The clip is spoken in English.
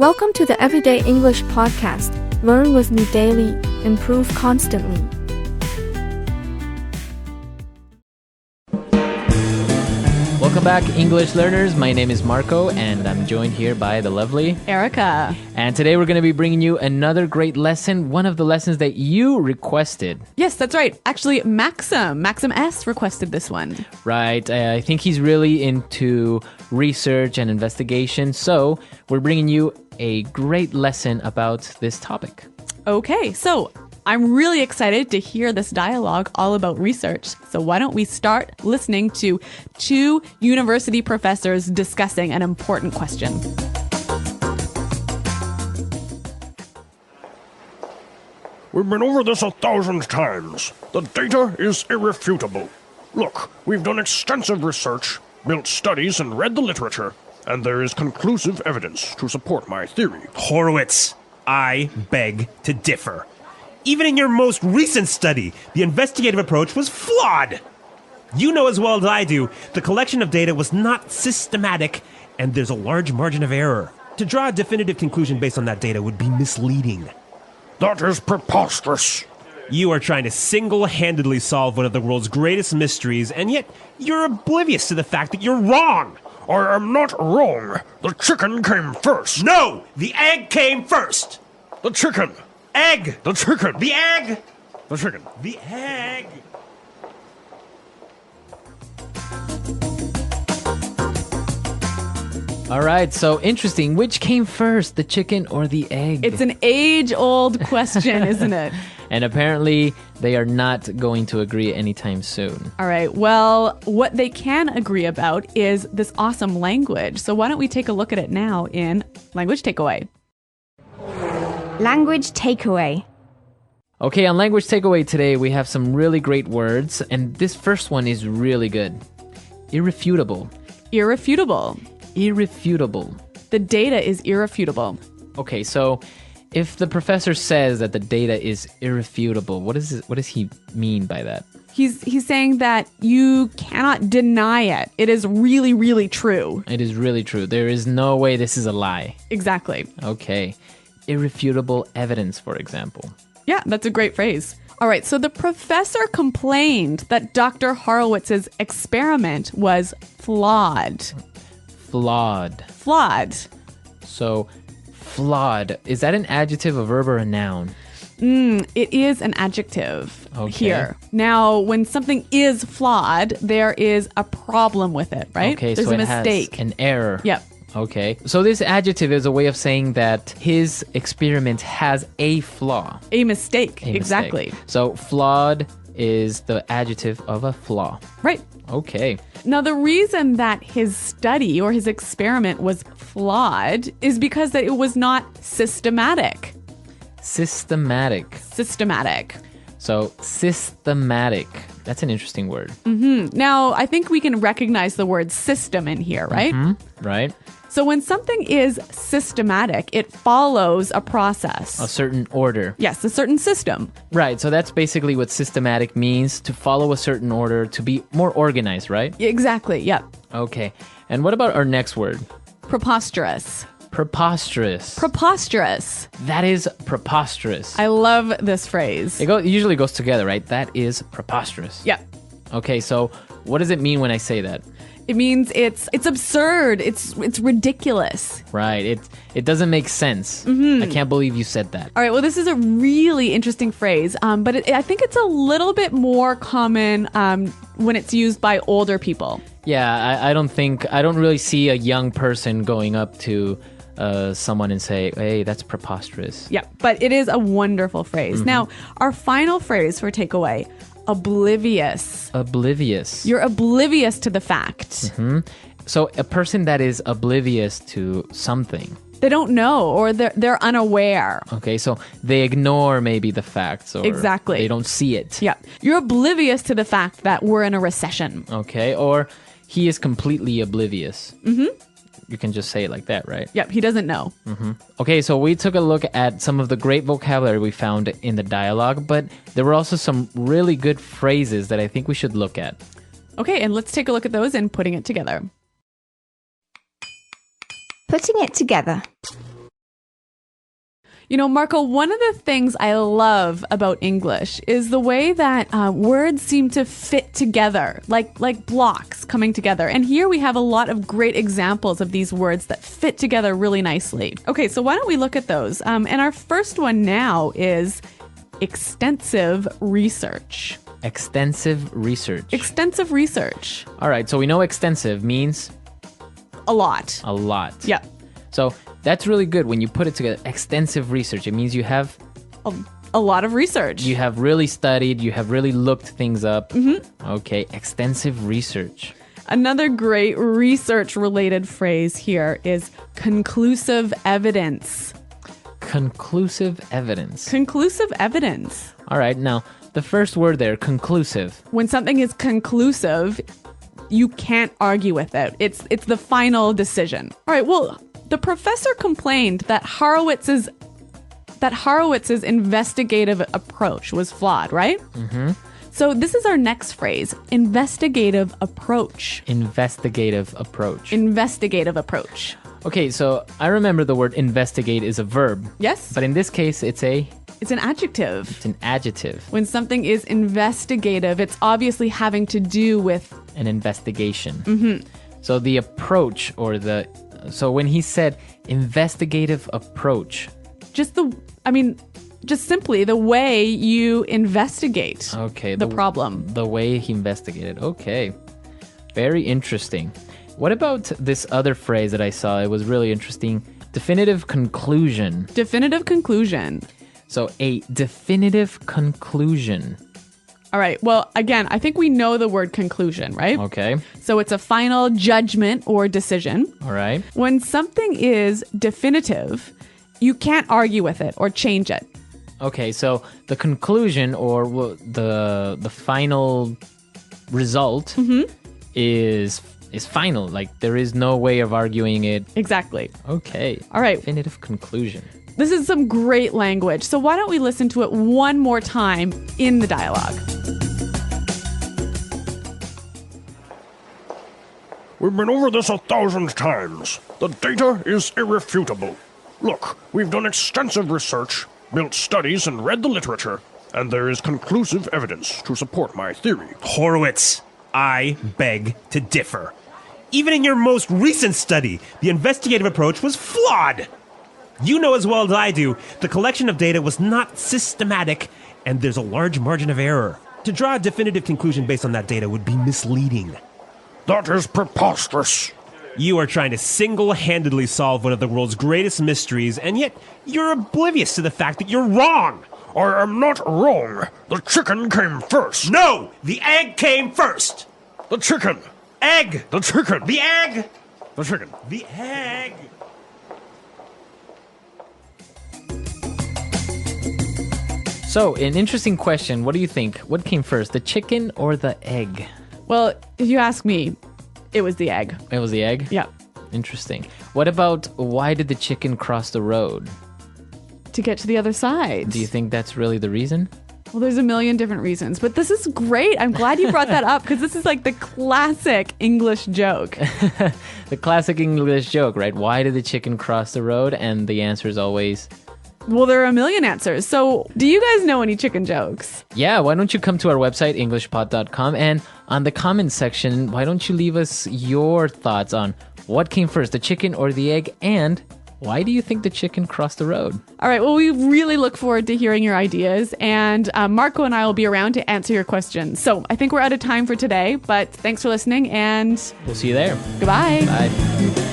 Welcome to the Everyday English Podcast. Learn with me daily, improve constantly. Welcome back, English learners. My name is Marco, and I'm joined here by the lovely Erica. And today we're going to be bringing you another great lesson, one of the lessons that you requested. Yes, that's right. Actually, Maxim S requested this one. Right. I think he's really into research and investigation, so we're bringing you a great lesson about this topic. Okay, so I'm really excited to hear this dialogue all about research. So why don't we start listening to two university professors discussing an important question. We've been over this 1,000 times. The data is irrefutable. Look, we've done extensive research, built studies, and read the literature, and there is conclusive evidence to support my theory. Horowitz, I beg to differ. Even in your most recent study, the investigative approach was flawed. You know as well as I do, the collection of data was not systematic, and there's a large margin of error. To draw a definitive conclusion based on that data would be misleading. That is preposterous. You are trying to single-handedly solve one of the world's greatest mysteries, and yet you're oblivious to the fact that you're wrong. I am not wrong. The chicken came first. No! The egg came first! The chicken. Egg! The chicken. The egg! The chicken. The egg! All right, so interesting. Which came first, the chicken or the egg? It's an age-old question, isn't it? And apparently, they are not going to agree anytime soon. All right, well, what they can agree about is this awesome language. So why don't we take a look at it now in Language Takeaway. Language takeaway. Okay, on Language Takeaway today, we have some really great words, and this first one is really good. Irrefutable. Irrefutable. Irrefutable. The data is irrefutable. Okay, so if the professor says that the data is irrefutable, what does he mean by that? He's saying that you cannot deny it. It is really, really true. It is really true. There is no way this is a lie. Exactly. Okay. Irrefutable evidence, for example. Yeah, that's a great phrase. All right, so the professor complained that Dr. Horowitz's experiment was flawed. Flawed. Flawed. So, flawed. Is that an adjective, a verb, or a noun? It is an adjective Okay. here. Now, when something is flawed, there is a problem with it, right? Okay, There's so a it mistake. has an error. Yep. Okay. So this adjective is a way of saying that his experiment has a flaw. A mistake. A Exactly. mistake. So flawed is the adjective of a flaw. Right. Okay. Now, the reason that his study or his experiment was flawed is because that it was not systematic. Systematic. Systematic. So systematic. That's an interesting word. Now, I think we can recognize the word system in here, right? Right? So when something is systematic, it follows a process. A certain order. Yes, a certain system. Right. So that's basically what systematic means, to follow a certain order, to be more organized, right? Exactly, yep. Okay. And what about our next word? Preposterous. Preposterous. Preposterous. That is preposterous. I love this phrase. It usually goes together, right? That is preposterous. Yep. Okay, so what does it mean when I say that? It means it's absurd. It's ridiculous. Right. It doesn't make sense. I can't believe you said that. All right, well, this is a really interesting phrase, but I think it's a little bit more common when it's used by older people. Yeah, I don't really see a young person going up to someone and say, hey, that's preposterous. Yeah, but it is a wonderful phrase. Now, our final phrase for takeaway, oblivious. Oblivious. You're oblivious to the fact. So a person that is oblivious to something. They don't know, or they're unaware. Okay, so they ignore maybe the facts, or Exactly. they don't see it. Yeah, you're oblivious to the fact that we're in a recession. Okay, or he is completely oblivious. You can just say it like that, right? Yep, he doesn't know. Okay, so we took a look at some of the great vocabulary we found in the dialogue, but there were also some really good phrases that I think we should look at. Okay, and let's take a look at those and putting it together. Putting it together. You know, Marco, one of the things I love about English is the way that words seem to fit together, like blocks coming together. And here we have a lot of great examples of these words that fit together really nicely. Okay, so why don't we look at those? And our first one now is extensive research. Extensive research. Extensive research. All right, so we know extensive means A lot. a lot. Yeah. So that's really good when you put it together. Extensive research. It means you have A lot of research. you have really studied, you have really looked things up. Okay, extensive research. Another great research-related phrase here is conclusive evidence. Conclusive evidence. Conclusive evidence. All right, now the first word there, conclusive. When something is conclusive, you can't argue with it. It's the final decision. All right, well, the professor complained that Horowitz's investigative approach was flawed, right? Mm-hmm. So this is our next phrase, investigative approach. Investigative approach. Investigative approach. Okay, so I remember the word investigate is a verb. Yes? But in this case, it's an It's an adjective. adjective, When something is investigative, it's obviously having to do with... an investigation. Mm-hmm. So the approach so when he said investigative approach. just simply the way you investigate Okay. the problem. The way he investigated. Okay. Very interesting. What about this other phrase that I saw? It was really interesting. Definitive conclusion. Definitive conclusion. So a definitive conclusion. All right. Well, again, I think we know the word conclusion, right? Okay. So it's a final judgment or decision. All right. When something is definitive, you can't argue with it or change it. Okay. So the conclusion or the final result is final. Like there is no way of arguing it. Exactly. Okay. All right. Definitive conclusion. This is some great language. So why don't we listen to it one more time in the dialogue? We've been over this 1,000 times. The data is irrefutable. Look, we've done extensive research, built studies, and read the literature, and there is conclusive evidence to support my theory. Horowitz, I beg to differ. Even in your most recent study, the investigative approach was flawed. You know as well as I do, the collection of data was not systematic, and there's a large margin of error. To draw a definitive conclusion based on that data would be misleading. That is preposterous. You are trying to single-handedly solve one of the world's greatest mysteries, and yet you're oblivious to the fact that you're wrong. I am not wrong. The chicken came first. No! The egg came first! The chicken. Egg! The chicken. The egg! The chicken. The egg! So, an interesting question. What do you think? What came first, the chicken or the egg? Well, if you ask me, it was the egg. It was the egg? Yeah. Interesting. What about why did the chicken cross the road? To get to the other side. Do you think that's really the reason? Well, there's a million different reasons, but this is great. I'm glad you brought that up because this is like the classic English joke. The classic English joke, right? Why did the chicken cross the road? And the answer is always... Well, there are a million answers. So do you guys know any chicken jokes? Yeah, why don't you come to our website, englishpod.com, and on the comments section, why don't you leave us your thoughts on what came first, the chicken or the egg, and why do you think the chicken crossed the road? All right, well, we really look forward to hearing your ideas, and Marco and I will be around to answer your questions. So I think we're out of time for today, but thanks for listening, and We'll see you there. goodbye. Bye.